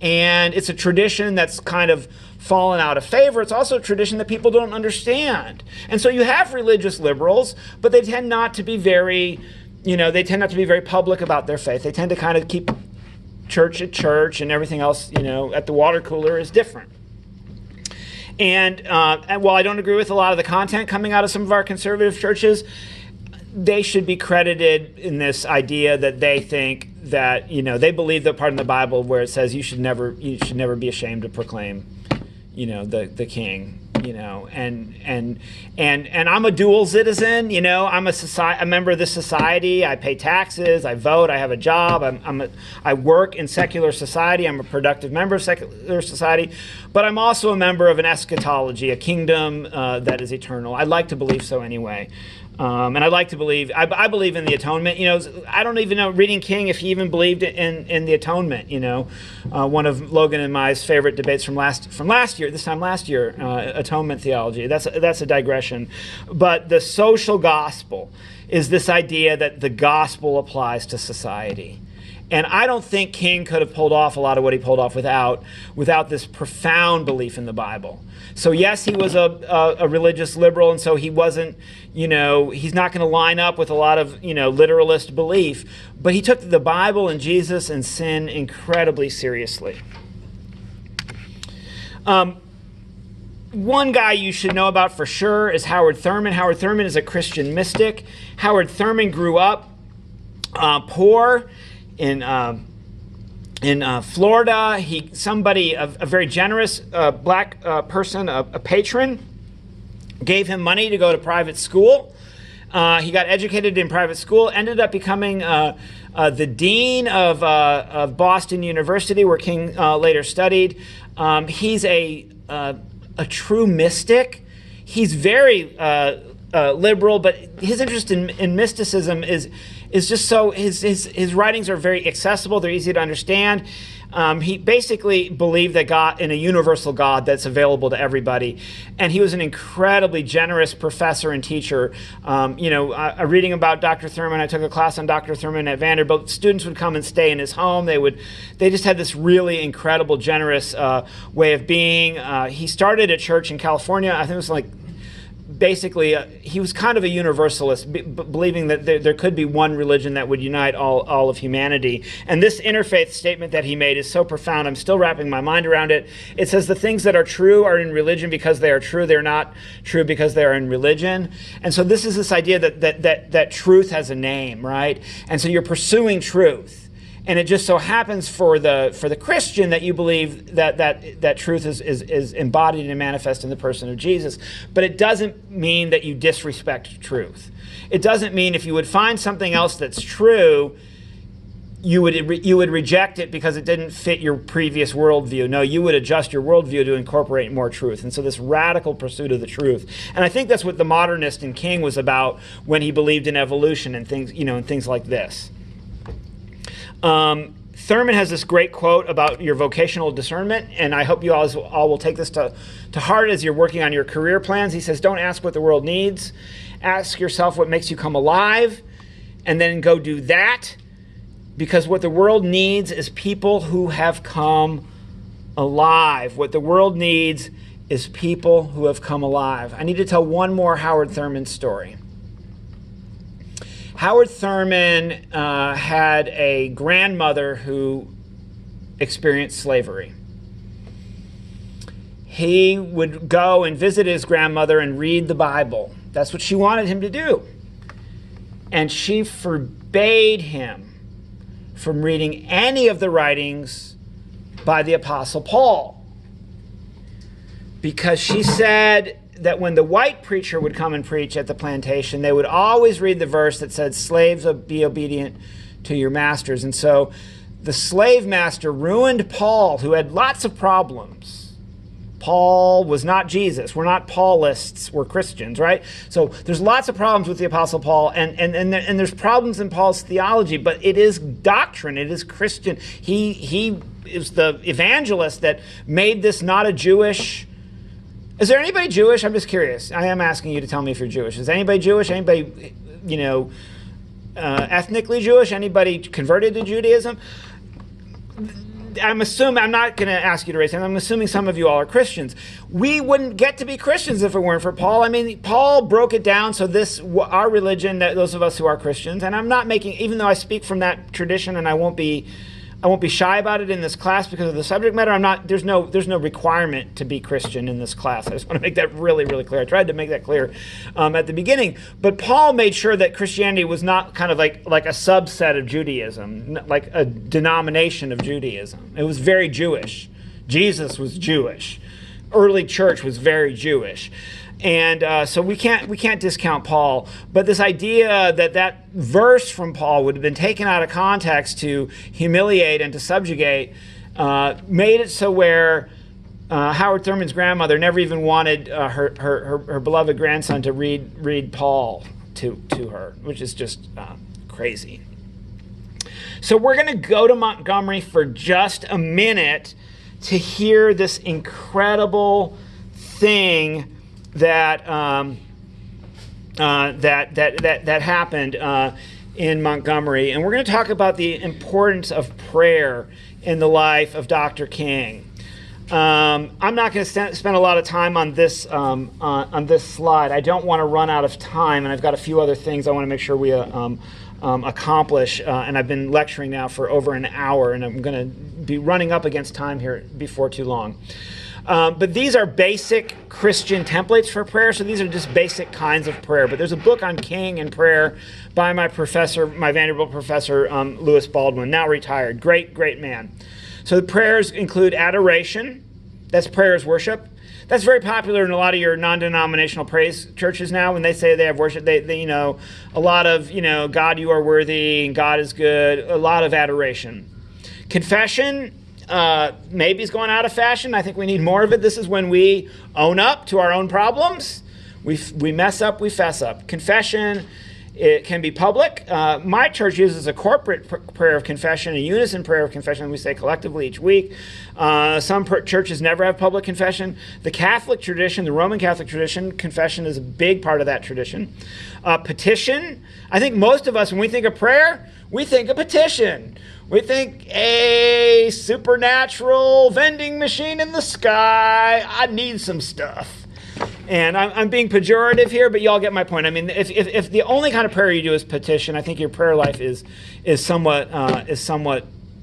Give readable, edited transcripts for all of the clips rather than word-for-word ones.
And it's a tradition that's kind of fallen out of favor. It's also a tradition that people don't understand. And so you have religious liberals, but they tend not to be very, they tend not to be very public about their faith. They tend to kind of keep church at church, and everything else, at the water cooler is different. And while I don't agree with a lot of the content coming out of some of our conservative churches, they should be credited in this idea that they think that, they believe the part in the Bible where it says you should never be ashamed to proclaim, the king, and I'm a dual citizen, I'm a member of this society. I pay taxes, I vote, I have a job, I work in secular society, I'm a productive member of secular society, but I'm also a member of an eschatology, a kingdom that is eternal. I'd like to believe so anyway. And I'd like to believe, I believe in the atonement. I don't even know, reading King, if he even believed in the atonement. One of Logan and my favorite debates from last year, atonement theology. That's a digression. But the social gospel is this idea that the gospel applies to society. And I don't think King could have pulled off a lot of what he pulled off without this profound belief in the Bible. So yes, he was a religious liberal, and so he wasn't, he's not going to line up with a lot of, literalist belief. But he took the Bible and Jesus and sin incredibly seriously. One guy you should know about for sure is Howard Thurman. Howard Thurman is a Christian mystic. Howard Thurman grew up poor in Florida. A very generous black person, a patron, gave him money to go to private school. He got educated in private school, ended up becoming the dean of Boston University, where King later studied. He's a true mystic. He's very liberal, but his interest in mysticism is just so, his writings are very accessible, they're easy to understand. He basically believed that God, in a universal God that's available to everybody. And he was an incredibly generous professor and teacher. Reading about Dr. Thurman, I took a class on Dr. Thurman at Vanderbilt. Students would come and stay in his home. They just had this really incredible, generous way of being. He started a church in California. I think it was like, basically, he was kind of a universalist, believing that there could be one religion that would unite all of humanity. And this interfaith statement that he made is so profound. I'm still wrapping my mind around it. It says the things that are true are in religion because they are true. They're not true because they are in religion. And so this is this idea that truth has a name, right? And so you're pursuing truth. And it just so happens for the Christian that you believe that truth is embodied and manifest in the person of Jesus. But it doesn't mean that you disrespect truth. It doesn't mean if you would find something else that's true, you would reject it because it didn't fit your previous worldview. No, you would adjust your worldview to incorporate more truth. And so this radical pursuit of the truth. And I think that's what the modernist in King was about when he believed in evolution and things, and things like this. Thurman has this great quote about your vocational discernment, and I hope you all will take this to heart as you're working on your career plans. He says, don't ask what the world needs. Ask yourself what makes you come alive, and then go do that, because what the world needs is people who have come alive. What the world needs is people who have come alive. I need to tell one more Howard Thurman story. Howard Thurman had a grandmother who experienced slavery. He would go and visit his grandmother and read the Bible. That's what she wanted him to do. And she forbade him from reading any of the writings by the Apostle Paul, because she said that when the white preacher would come and preach at the plantation, they would always read the verse that said, slaves, be obedient to your masters. And so the slave master ruined Paul, who had lots of problems. Paul was not Jesus. We're not Paulists. We're Christians, right? So there's lots of problems with the Apostle Paul, and there's problems in Paul's theology, but it is doctrine. It is Christian. He is the evangelist that made this not a Jewish... Is there anybody Jewish? I'm just curious. I am asking you to tell me if you're Jewish. Is anybody Jewish? Anybody, ethnically Jewish? Anybody converted to Judaism? I'm assuming, I'm not going to ask you to raise hands, I'm assuming some of you all are Christians. We wouldn't get to be Christians if it weren't for Paul. I mean, Paul broke it down so our religion, those of us who are Christians, and I'm not making, even though I speak from that tradition and I won't be shy about it in this class because of the subject matter. There's no requirement to be Christian in this class. I just want to make that really, really clear. I tried to make that clear at the beginning. But Paul made sure that Christianity was not kind of like a subset of Judaism, like a denomination of Judaism. It was very Jewish. Jesus was Jewish. Early church was very Jewish. And so we can't discount Paul, but this idea that verse from Paul would have been taken out of context to humiliate and to subjugate made it so where Howard Thurman's grandmother never even wanted her beloved grandson to read Paul to her, which is just crazy. So we're going to go to Montgomery for just a minute to hear this incredible thing that happened in Montgomery, and we're going to talk about the importance of prayer in the life of Dr. King. I'm not going to spend a lot of time on this slide. I don't want to run out of time, and I've got a few other things I want to make sure we accomplish. And I've been lecturing now for over an hour, and I'm going to be running up against time here before too long. But these are basic Christian templates for prayer, so these are just basic kinds of prayer. But there's a book on King and prayer by my Vanderbilt professor, Lewis Baldwin, now retired. Great man. So the prayers include adoration. That's prayer as worship. That's very popular in a lot of your non-denominational praise churches now. When they say they have worship, they a lot of, God, you are worthy, and God is good, a lot of adoration. Confession, maybe it's going out of fashion. I think we need more of it. This is when we own up to our own problems. We mess up, we fess up. Confession, it can be public. My church uses a corporate prayer of confession, a unison prayer of confession we say collectively each week. Some churches never have public confession. The Catholic tradition, the Roman Catholic tradition, confession is a big part of that tradition. Petition, I think most of us, when we think of prayer, we think of petition. We think a supernatural vending machine in the sky. I need some stuff. And I'm being pejorative here, but y'all get my point. I mean, if the only kind of prayer you do is petition, I think your prayer life is somewhat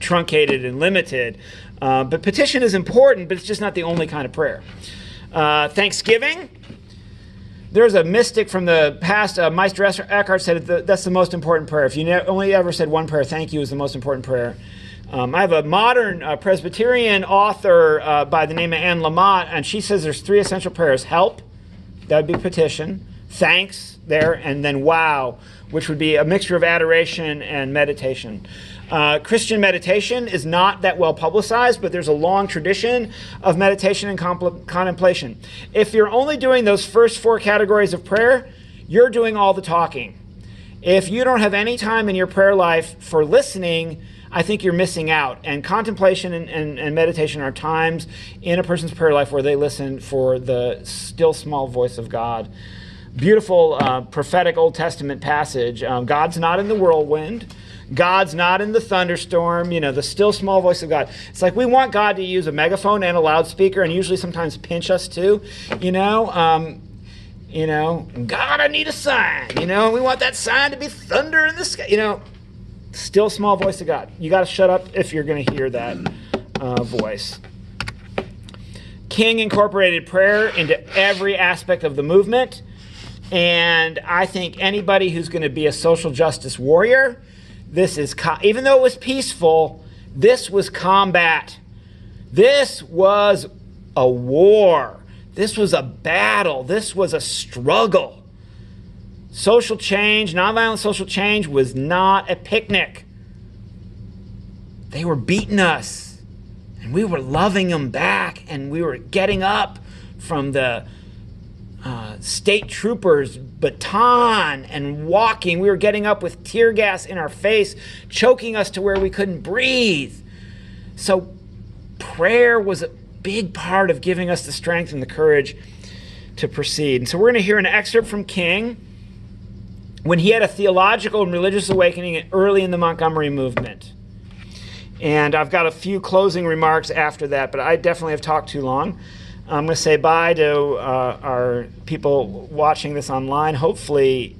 truncated and limited. But petition is important, but it's just not the only kind of prayer. Thanksgiving. There's a mystic from the past, Meister Eckhart said that's the most important prayer. If you only ever said one prayer, thank you is the most important prayer. I have a modern Presbyterian author by the name of Anne Lamott, and she says there's 3 essential prayers. Help, that would be petition. Thanks, there, and then wow, which would be a mixture of adoration and meditation. Christian meditation is not that well publicized, but there's a long tradition of meditation and contemplation. If you're only doing those first 4 categories of prayer, you're doing all the talking. If you don't have any time in your prayer life for listening, I think you're missing out. And contemplation and meditation are times in a person's prayer life where they listen for the still small voice of God. Beautiful prophetic Old Testament passage. God's not in the whirlwind. God's not in the thunderstorm, the still small voice of God. It's like we want God to use a megaphone and a loudspeaker and usually sometimes pinch us too, God, I need a sign, we want that sign to be thunder in the sky, still small voice of God. You got to shut up if you're going to hear that voice. King incorporated prayer into every aspect of the movement, and I think anybody who's going to be a social justice warrior, this is, even though it was peaceful, this was combat. This was a war. This was a battle. This was a struggle. Social change, nonviolent social change was not a picnic. They were beating us, and we were loving them back, and we were getting up from the state troopers' baton and walking. We were getting up with tear gas in our face, choking us to where we couldn't breathe. So prayer was a big part of giving us the strength and the courage to proceed. And so we're going to hear an excerpt from King when he had a theological and religious awakening early in the Montgomery movement. And I've got a few closing remarks after that, but I definitely have talked too long. I'm going to say bye to our people watching this online. Hopefully